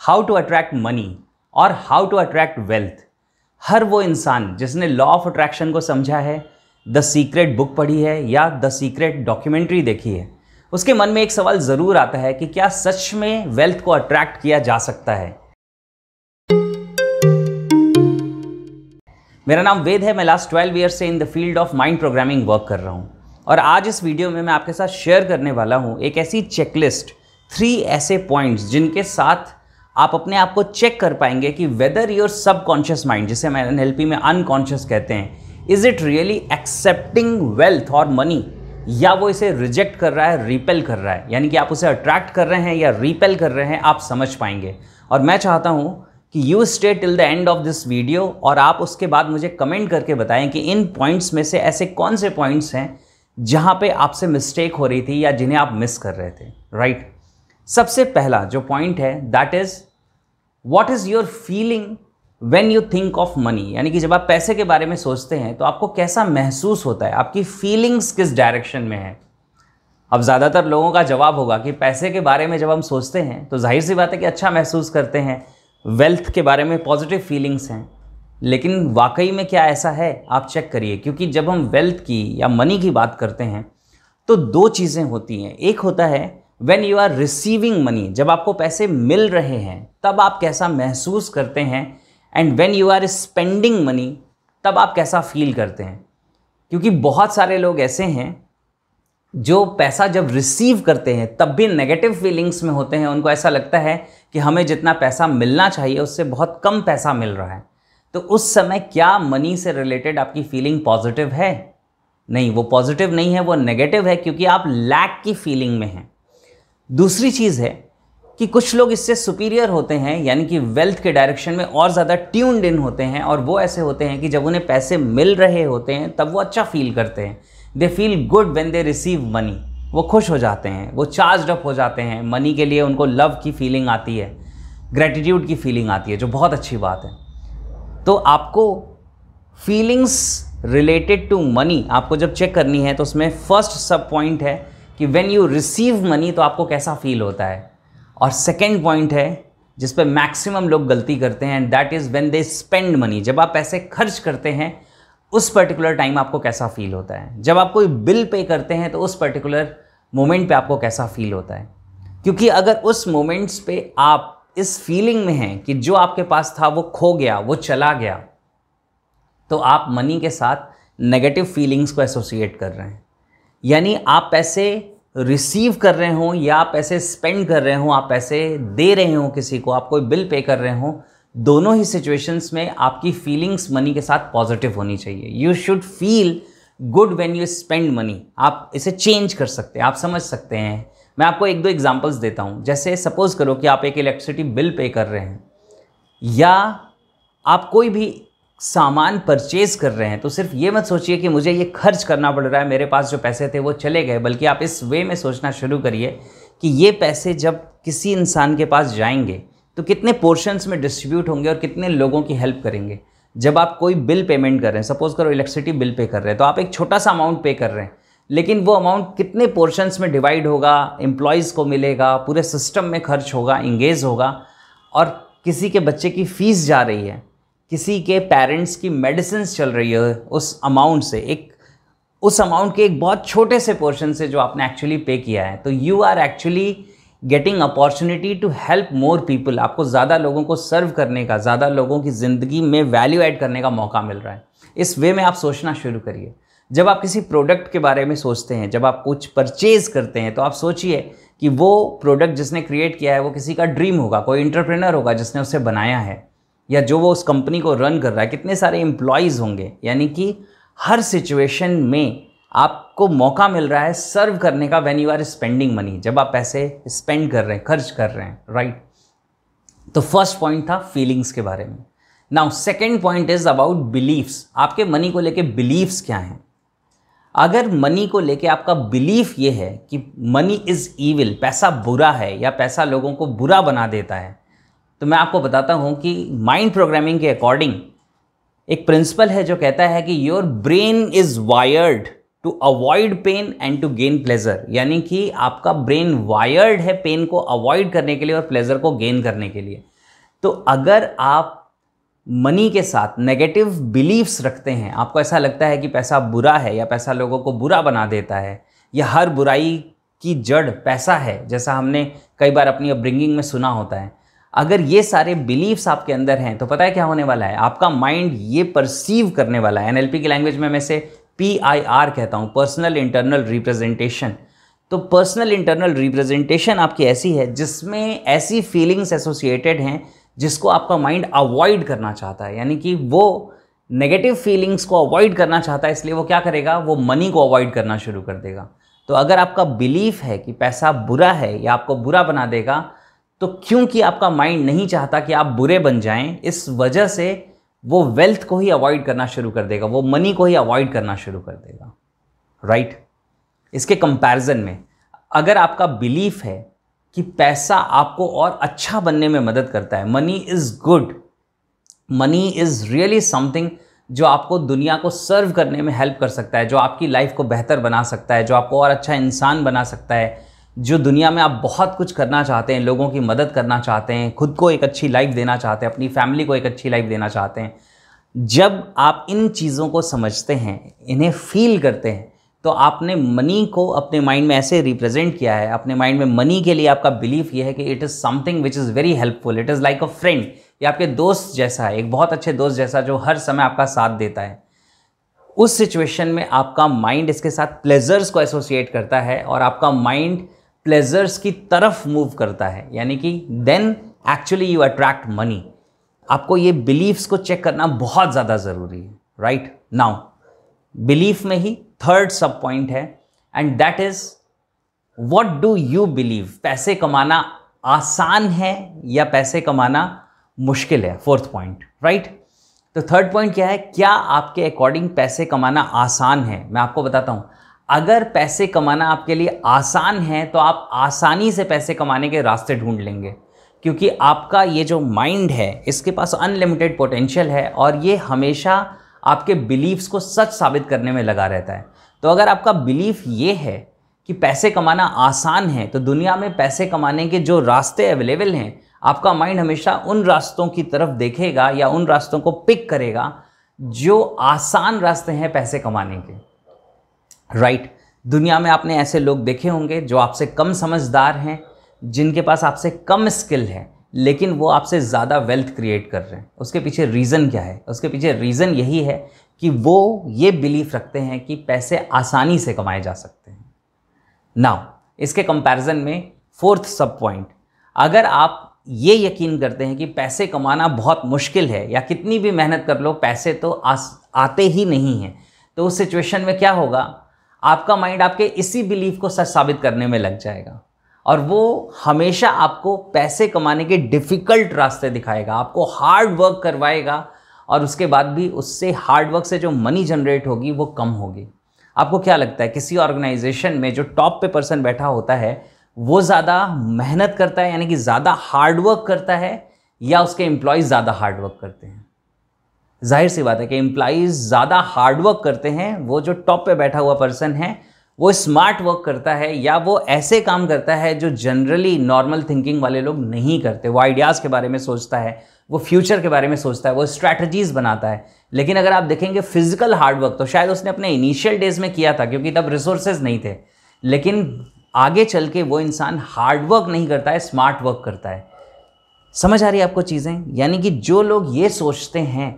How to attract money और how to attract wealth. हर वो इंसान जिसने लॉ ऑफ अट्रैक्शन को समझा है, द सीक्रेट बुक पढ़ी है या द सीक्रेट डॉक्यूमेंट्री देखी है, उसके मन में एक सवाल ज़रूर आता है कि क्या सच में वेल्थ को अट्रैक्ट किया जा सकता है। मेरा नाम वेद है। मैं लास्ट 12 ईयर से in the field of mind programming work कर रहा हूँ और आज इस वीडियो में मैं आपके साथ शेयर करने वाला हूँ एक ऐसी चेकलिस्ट, 3 ऐसे पॉइंट्स जिनके साथ आप अपने आप को चेक कर पाएंगे कि वेदर योर सबकॉन्शियस माइंड, जिसे मैं एनएलपी में अनकॉन्शियस कहते हैं, is it really accepting wealth और मनी, या वो इसे रिजेक्ट कर रहा है, रिपेल कर रहा है। यानी कि आप उसे अट्रैक्ट कर रहे हैं या रिपेल कर रहे हैं, आप समझ पाएंगे। और मैं चाहता हूँ कि you stay till the end of this video और आप उसके बाद मुझे कमेंट करके बताएं कि इन पॉइंट्स में से ऐसे कौन से पॉइंट्स हैं जहाँ पे आपसे मिस्टेक हो रही थी या जिन्हें आप मिस कर रहे थे। राइट। सबसे पहला जो पॉइंट है that is what is your feeling when you think of money. यानी कि जब आप पैसे के बारे में सोचते हैं तो आपको कैसा महसूस होता है, आपकी फीलिंग्स किस डायरेक्शन में है। अब ज़्यादातर लोगों का जवाब होगा कि पैसे के बारे में जब हम सोचते हैं तो जाहिर सी बात है कि अच्छा महसूस करते हैं, वेल्थ के बारे में पॉजिटिव फीलिंग्स हैं। लेकिन वाकई में क्या ऐसा है, आप चेक करिए। क्योंकि जब हम वेल्थ की या मनी की बात करते हैं तो 2 चीज़ें होती हैं। एक होता है when you are receiving money, जब आपको पैसे मिल रहे हैं तब आप कैसा महसूस करते हैं, and when you are spending money तब आप कैसा फील करते हैं। क्योंकि बहुत सारे लोग ऐसे हैं जो पैसा जब रिसीव करते हैं तब भी नेगेटिव फीलिंग्स में होते हैं। उनको ऐसा लगता है कि हमें जितना पैसा मिलना चाहिए उससे बहुत कम पैसा मिल रहा है। तो उस समय क्या मनी से रिलेटेड आपकी फीलिंग पॉजिटिव है? नहीं, वो पॉजिटिव नहीं है, वो नेगेटिव है, क्योंकि आप लैक की फीलिंग में हैं। दूसरी चीज़ है कि कुछ लोग इससे सुपीरियर होते हैं, यानी कि वेल्थ के डायरेक्शन में और ज़्यादा ट्यून्ड इन होते हैं, और वो ऐसे होते हैं कि जब उन्हें पैसे मिल रहे होते हैं तब वो अच्छा फील करते हैं। They feel good when they receive money. वो खुश हो जाते हैं, वो चार्ज्ड अप हो जाते हैं। मनी के लिए उनको लव की फीलिंग आती है, ग्रेटिट्यूड की फीलिंग आती है, जो बहुत अच्छी बात है। तो आपको फीलिंग्स रिलेटेड टू मनी आपको जब चेक करनी है तो उसमें फर्स्ट सब पॉइंट है कि व्हेन यू रिसीव मनी तो आपको कैसा फील होता है। और सेकेंड पॉइंट है जिस पे मैक्सिमम लोग गलती करते हैं, and that is when they spend money. जब आप पैसे खर्च करते हैं उस पर्टिकुलर टाइम आपको कैसा फील होता है। जब आप कोई बिल पे करते हैं तो उस पर्टिकुलर मोमेंट पे आपको कैसा फील होता है। क्योंकि अगर उस मोमेंट्स पे आप इस फीलिंग में हैं कि जो आपके पास था वो खो गया, वो चला गया, तो आप मनी के साथ नेगेटिव फीलिंग्स को एसोसिएट कर रहे हैं। यानी आप पैसे रिसीव कर रहे हों या आप पैसे स्पेंड कर रहे हों, आप पैसे दे रहे हों किसी को, आप कोई बिल पे कर रहे हों, दोनों ही सिचुएशंस में आपकी फीलिंग्स मनी के साथ पॉजिटिव होनी चाहिए। You should feel good when you spend money. आप इसे चेंज कर सकते हैं, आप समझ सकते हैं। मैं आपको 1-2 एग्जांपल्स देता हूं। जैसे सपोज करो कि आप एक इलेक्ट्रिसिटी बिल पे कर रहे हैं या आप कोई भी सामान परचेज कर रहे हैं, तो सिर्फ ये मत सोचिए कि मुझे ये खर्च करना पड़ रहा है, मेरे पास जो पैसे थे वो चले गए, बल्कि आप इस वे में सोचना शुरू करिए कि ये पैसे जब किसी इंसान के पास जाएंगे तो कितने पोर्शंस में डिस्ट्रीब्यूट होंगे और कितने लोगों की हेल्प करेंगे। जब आप कोई बिल पेमेंट कर रहे हैं, सपोज करो इलेक्ट्रिसिटी बिल पे कर रहे हैं, तो आप एक छोटा सा अमाउंट पे कर रहे हैं, लेकिन वो अमाउंट कितने पोर्शंस में डिवाइड होगा, एम्प्लॉयज़ को मिलेगा, पूरे सिस्टम में खर्च होगा, इंगेज होगा, और किसी के बच्चे की फ़ीस जा रही है, किसी के पेरेंट्स की मेडिसिन चल रही है उस अमाउंट से, उस अमाउंट के एक बहुत छोटे से पोर्शन से जो आपने एक्चुअली पे किया है। तो you are actually getting opportunity to help more people. आपको ज़्यादा लोगों को सर्व करने का, ज़्यादा लोगों की ज़िंदगी में वैल्यू ऐड करने का मौका मिल रहा है। इस वे में आप सोचना शुरू करिए। जब आप किसी प्रोडक्ट के बारे में सोचते हैं, जब आप कुछ परचेज करते हैं, तो आप सोचिए कि वो प्रोडक्ट जिसने क्रिएट किया है वो किसी का ड्रीम होगा, कोई एंटरप्रेन्योर होगा जिसने उसे बनाया है, या जो वो उस कंपनी को रन कर रहा है, कितने सारे एम्प्लॉयज़ होंगे। यानी कि हर सिचुएशन में आपको मौका मिल रहा है सर्व करने का when you are spending money, जब आप पैसे स्पेंड कर रहे हैं, खर्च कर रहे हैं। राइट। तो फर्स्ट पॉइंट था फीलिंग्स के बारे में। Now second point is about beliefs. आपके मनी को लेके बिलीफ्स क्या हैं। अगर मनी को लेके आपका बिलीफ ये है कि मनी इज़ ईविल, पैसा बुरा है या पैसा लोगों को बुरा बना देता है, तो मैं आपको बताता हूँ कि माइंड प्रोग्रामिंग के अकॉर्डिंग एक प्रिंसिपल है जो कहता है कि your brain is wired to avoid pain and to gain pleasure, यानी कि आपका ब्रेन वायर्ड है पेन को अवॉइड करने के लिए और प्लेजर को गेन करने के लिए। तो अगर आप मनी के साथ नेगेटिव बिलीफ्स रखते हैं, आपको ऐसा लगता है कि पैसा बुरा है या पैसा लोगों को बुरा बना देता है या हर बुराई की जड़ पैसा है, जैसा हमने कई बार अपनी अपब्रिंगिंग में सुना होता है, अगर ये सारे बिलीफ्स आपके अंदर हैं तो पता है क्या होने वाला है, आपका माइंड ये परसीव करने वाला है। एनएलपी की लैंग्वेज में मैं इसे PIR कहता हूँ, पर्सनल इंटरनल रिप्रेजेंटेशन। तो पर्सनल इंटरनल रिप्रेजेंटेशन आपकी ऐसी है जिसमें ऐसी फीलिंग्स एसोसिएटेड हैं जिसको आपका माइंड अवॉइड करना चाहता है, यानी कि वो नेगेटिव फीलिंग्स को अवॉइड करना चाहता है, इसलिए वो क्या करेगा, वो मनी को अवॉइड करना शुरू कर देगा। तो अगर आपका बिलीफ है कि पैसा बुरा है या आपको बुरा बना देगा, तो क्योंकि आपका माइंड नहीं चाहता कि आप बुरे बन जाएं, इस वजह से वो वेल्थ को ही अवॉइड करना शुरू कर देगा, वो मनी को ही अवॉइड करना शुरू कर देगा, राइट। इसके कंपैरिजन में अगर आपका बिलीफ है कि पैसा आपको और अच्छा बनने में मदद करता है, money is good, money is really something जो आपको दुनिया को सर्व करने में हेल्प कर सकता है, जो आपकी लाइफ को बेहतर बना सकता है, जो आपको और अच्छा इंसान बना सकता है, जो दुनिया में आप बहुत कुछ करना चाहते हैं, लोगों की मदद करना चाहते हैं, खुद को एक अच्छी लाइफ देना चाहते हैं, अपनी फैमिली को एक अच्छी लाइफ देना चाहते हैं, जब आप इन चीज़ों को समझते हैं, इन्हें फील करते हैं, तो आपने मनी को अपने माइंड में ऐसे रिप्रेजेंट किया है, अपने माइंड में मनी के लिए आपका बिलीफ ये है कि it is something which is very helpful, it is like a friend, ये आपके दोस्त जैसा है, एक बहुत अच्छे दोस्त जैसा जो हर समय आपका साथ देता है। उस सिचुएशन में आपका माइंड इसके साथ प्लेजर्स को एसोसिएट करता है और आपका माइंड प्लेजर्स की तरफ मूव करता है, यानी कि then actually you attract money. आपको ये बिलीफ्स को चेक करना बहुत ज़्यादा ज़रूरी है, राइट। नाउ बिलीफ में ही थर्ड सब पॉइंट है, and that is what do you believe. पैसे कमाना आसान है या पैसे कमाना मुश्किल है, फोर्थ पॉइंट, राइट। तो थर्ड पॉइंट क्या है, क्या आपके अकॉर्डिंग पैसे कमाना आसान है। मैं आपको बताता हूं, अगर पैसे कमाना आपके लिए आसान है तो आप आसानी से पैसे कमाने के रास्ते ढूंढ लेंगे, क्योंकि आपका ये जो माइंड है इसके पास अनलिमिटेड पोटेंशियल है और ये हमेशा आपके बिलीफ्स को सच साबित करने में लगा रहता है। तो अगर आपका बिलीफ ये है कि पैसे कमाना आसान है, तो दुनिया में पैसे कमाने के जो रास्ते अवेलेबल हैं, आपका माइंड हमेशा उन रास्तों की तरफ देखेगा या उन रास्तों को पिक करेगा जो आसान रास्ते हैं पैसे कमाने के, राइट। दुनिया में आपने ऐसे लोग देखे होंगे जो आपसे कम समझदार हैं, जिनके पास आपसे कम स्किल है, लेकिन वो आपसे ज़्यादा वेल्थ क्रिएट कर रहे हैं। उसके पीछे रीज़न क्या है? उसके पीछे रीज़न यही है कि वो ये बिलीफ रखते हैं कि पैसे आसानी से कमाए जा सकते हैं। नाउ इसके कंपैरिजन में फोर्थ सब पॉइंट, अगर आप ये यकीन करते हैं कि पैसे कमाना बहुत मुश्किल है या कितनी भी मेहनत कर लो पैसे तो आते ही नहीं हैं, तो उस सिचुएशन में क्या होगा, आपका माइंड आपके इसी बिलीफ को सच साबित करने में लग जाएगा और वो हमेशा आपको पैसे कमाने के डिफ़िकल्ट रास्ते दिखाएगा, आपको हार्ड वर्क करवाएगा और उसके बाद भी उससे हार्ड वर्क से जो मनी जनरेट होगी वो कम होगी। आपको क्या लगता है, किसी ऑर्गेनाइजेशन में जो टॉप पे पर्सन बैठा होता है वो ज़्यादा मेहनत करता है, यानी कि ज़्यादा हार्ड वर्क करता है, या उसके एम्प्लॉयज़ ज़्यादा हार्ड वर्क करते हैं? जाहिर सी बात है कि एम्प्लॉयज़ ज़्यादा हार्ड वर्क करते हैं। वो जो टॉप पे बैठा हुआ पर्सन है वो स्मार्ट वर्क करता है या वो ऐसे काम करता है जो जनरली नॉर्मल थिंकिंग वाले लोग नहीं करते। वो आइडियाज़ के बारे में सोचता है, वो फ्यूचर के बारे में सोचता है, वो स्ट्रैटेजीज़ बनाता है। लेकिन अगर आप देखेंगे फिजिकल हार्ड वर्क तो शायद उसने अपने इनिशियल डेज में किया था क्योंकि तब रिसोर्सेज नहीं थे, लेकिन आगे चल के वो इंसान हार्ड वर्क नहीं करता है, स्मार्ट वर्क करता है। समझ आ रही है आपको चीज़ें? यानी कि जो लोग ये सोचते हैं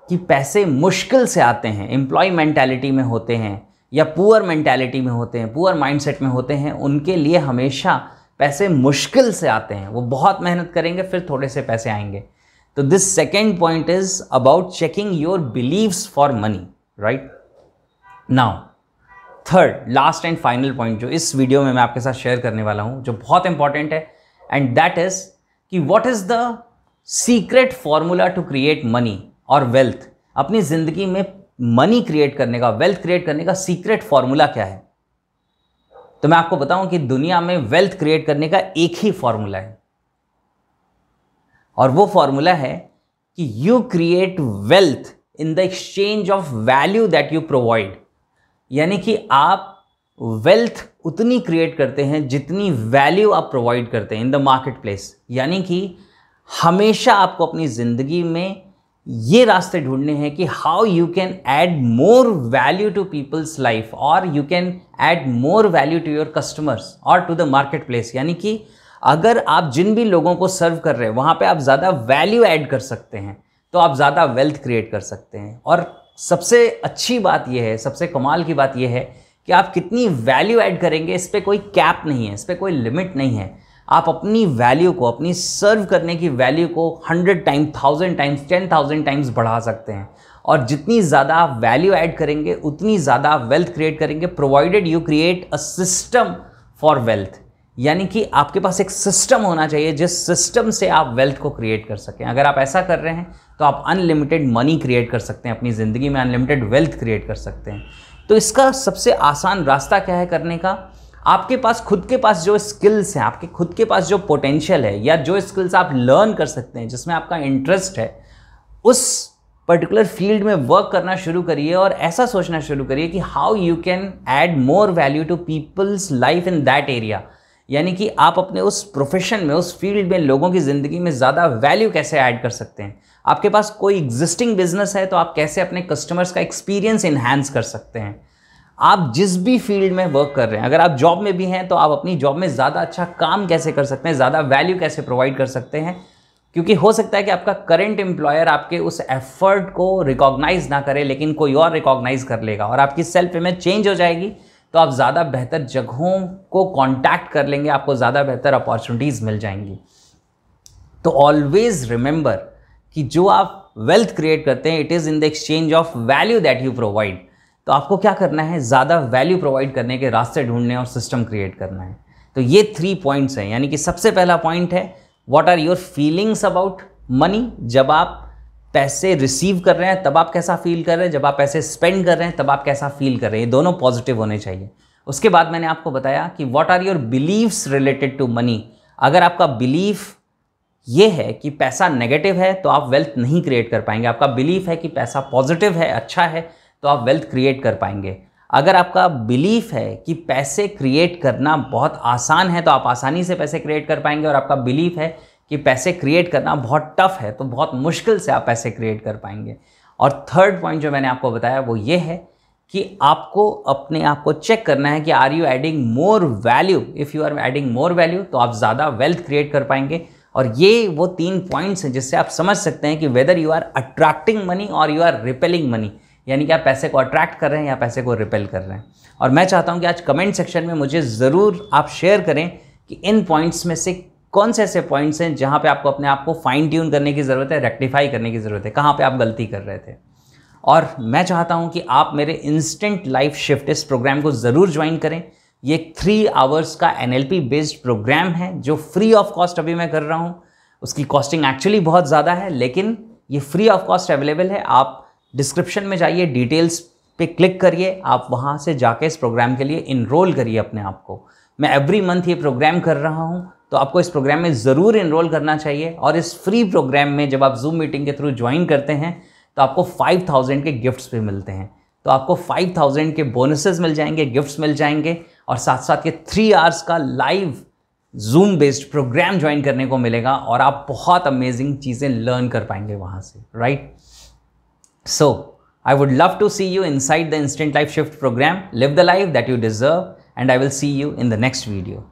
कि पैसे मुश्किल से आते हैं, एम्प्लॉय मेंटालिटी में होते हैं या पुअर मेंटालिटी में होते हैं, पुअर माइंडसेट में होते हैं, उनके लिए हमेशा पैसे मुश्किल से आते हैं। वो बहुत मेहनत करेंगे फिर थोड़े से पैसे आएंगे। तो this second point is about checking your believes for money, right. Now third last and final point जो इस वीडियो में मैं आपके साथ शेयर करने वाला हूं, जो बहुत इंपॉर्टेंट है, एंड दैट इज कि what is the secret formula to create money और वेल्थ। अपनी जिंदगी में मनी क्रिएट करने का, वेल्थ क्रिएट करने का सीक्रेट फॉर्मूला क्या है? तो मैं आपको बताऊं कि दुनिया में वेल्थ क्रिएट करने का एक ही फॉर्मूला है और वो फॉर्मूला है कि you create wealth in the exchange of value that you provide. यानी कि आप वेल्थ उतनी क्रिएट करते हैं जितनी वैल्यू आप प्रोवाइड करते हैं इन द मार्केट प्लेस। यानी कि हमेशा आपको अपनी ज़िंदगी में ये रास्ते ढूंढने हैं कि how you can add more value to people's life और you can add more value to your customers और टू द मार्केट प्लेस। यानी कि अगर आप जिन भी लोगों को सर्व कर रहे हैं वहाँ पे आप ज़्यादा वैल्यू ऐड कर सकते हैं तो आप ज़्यादा वेल्थ क्रिएट कर सकते हैं। और सबसे अच्छी बात यह है, सबसे कमाल की बात यह है कि आप कितनी वैल्यू ऐड करेंगे इस पर कोई कैप नहीं है, इस पर कोई लिमिट नहीं है। आप अपनी वैल्यू को, अपनी सर्व करने की वैल्यू को 100 टाइम्स, 1000 टाइम्स, 10,000 टाइम्स बढ़ा सकते हैं। और जितनी ज़्यादा आप वैल्यू ऐड करेंगे उतनी ज़्यादा आप वेल्थ क्रिएट करेंगे, provided you create a system for wealth. यानी कि आपके पास एक सिस्टम होना चाहिए जिस सिस्टम से आप वेल्थ को क्रिएट कर सकें। अगर आप ऐसा कर रहे हैं तो आप अनलिमिटेड मनी क्रिएट कर सकते हैं अपनी ज़िंदगी में, अनलिमिटेड वेल्थ क्रिएट कर सकते हैं। तो इसका सबसे आसान रास्ता क्या है करने का? आपके पास खुद के पास जो स्किल्स हैं, आपके खुद के पास जो पोटेंशियल है या जो स्किल्स आप लर्न कर सकते हैं, जिसमें आपका इंटरेस्ट है, उस पर्टिकुलर फील्ड में वर्क करना शुरू करिए और ऐसा सोचना शुरू करिए कि how you can add more value to people's life in that area. यानी कि आप अपने उस प्रोफेशन में, उस फील्ड में लोगों की ज़िंदगी में ज़्यादा वैल्यू कैसे ऐड कर सकते हैं। आपके पास कोई एग्जिस्टिंग बिजनेस है तो आप कैसे अपने कस्टमर्स का एक्सपीरियंस इन्हांस कर सकते हैं। आप जिस भी फील्ड में वर्क कर रहे हैं, अगर आप जॉब में भी हैं तो आप अपनी जॉब में ज़्यादा अच्छा काम कैसे कर सकते हैं, ज़्यादा वैल्यू कैसे प्रोवाइड कर सकते हैं। क्योंकि हो सकता है कि आपका करंट एम्प्लॉयर आपके उस एफर्ट को रिकॉग्नाइज ना करे, लेकिन कोई और रिकॉग्नाइज कर लेगा और आपकी सेल्फ इमेज चेंज हो जाएगी। तो आप ज़्यादा बेहतर जगहों को कॉन्टैक्ट कर लेंगे, आपको ज़्यादा बेहतर अपॉर्चुनिटीज़ मिल जाएंगी। तो ऑलवेज रिमेंबर कि जो आप वेल्थ क्रिएट करते हैं, it is in the exchange of value that you provide. तो आपको क्या करना है? ज़्यादा वैल्यू प्रोवाइड करने के रास्ते ढूंढने और सिस्टम क्रिएट करना है। तो ये 3 पॉइंट्स हैं। यानी कि सबसे पहला पॉइंट है what are your feelings about money. जब आप पैसे रिसीव कर रहे हैं तब आप कैसा फील कर रहे हैं, जब आप पैसे स्पेंड कर रहे हैं तब आप कैसा फील कर रहे हैं। ये दोनों पॉजिटिव होने चाहिए। उसके बाद मैंने आपको बताया कि what are your believes related to money. अगर आपका बिलीफ ये है कि पैसा नेगेटिव है तो आप वेल्थ नहीं क्रिएट कर पाएंगे। आपका बिलीफ है कि पैसा पॉजिटिव है, अच्छा है, तो आप वेल्थ क्रिएट कर पाएंगे। अगर आपका बिलीफ है कि पैसे क्रिएट करना बहुत आसान है तो आप आसानी से पैसे क्रिएट कर पाएंगे, और आपका बिलीफ है कि पैसे क्रिएट करना बहुत टफ है तो बहुत मुश्किल से आप पैसे क्रिएट कर पाएंगे। और थर्ड पॉइंट जो मैंने आपको बताया वो ये है कि आपको अपने आप को चेक करना है कि are you adding more value. If you are adding more value तो आप ज़्यादा वेल्थ क्रिएट कर पाएंगे। और ये वो 3 पॉइंट्स हैं जिससे आप समझ सकते हैं कि whether you are attracting money और यू आर रिपेलिंग मनी। यानी कि आप पैसे को अट्रैक्ट कर रहे हैं या पैसे को रिपेल कर रहे हैं। और मैं चाहता हूं कि आज कमेंट सेक्शन में मुझे ज़रूर आप शेयर करें कि इन पॉइंट्स में से कौन से ऐसे पॉइंट्स हैं जहां पे आपको अपने आप को फाइन ट्यून करने की ज़रूरत है, रेक्टिफाई करने की ज़रूरत है, कहाँ पे आप गलती कर रहे थे। और मैं चाहता हूं कि आप मेरे इंस्टेंट लाइफ शिफ्ट इस प्रोग्राम को ज़रूर ज्वाइन करें। ये 3 आवर्स का NLP बेस्ड प्रोग्राम है जो फ्री ऑफ कॉस्ट अभी मैं कर रहा हूँ। उसकी कॉस्टिंग एक्चुअली बहुत ज़्यादा है, लेकिन ये फ्री ऑफ कॉस्ट अवेलेबल है। आप डिस्क्रिप्शन में जाइए, डिटेल्स पे क्लिक करिए, आप वहाँ से जाके इस प्रोग्राम के लिए इनरोल करिए अपने आप को। मैं एवरी मंथ ये प्रोग्राम कर रहा हूँ, तो आपको इस प्रोग्राम में ज़रूर इनरोल करना चाहिए। और इस फ्री प्रोग्राम में जब आप जूम मीटिंग के थ्रू ज्वाइन करते हैं तो आपको 5000 के गिफ्ट्स भी मिलते हैं। तो आपको 5000 के बोनसेस मिल जाएंगे, गिफ्ट्स मिल जाएंगे, और साथ साथ ये 3 आवर्स का live Zoom based program join करने को मिलेगा और आप बहुत अमेजिंग चीज़ें लर्न कर पाएंगे वहाँ से, right? So, I would love to see you inside the Instant Life Shift program. Live the life that you deserve, and I will see you in the next video.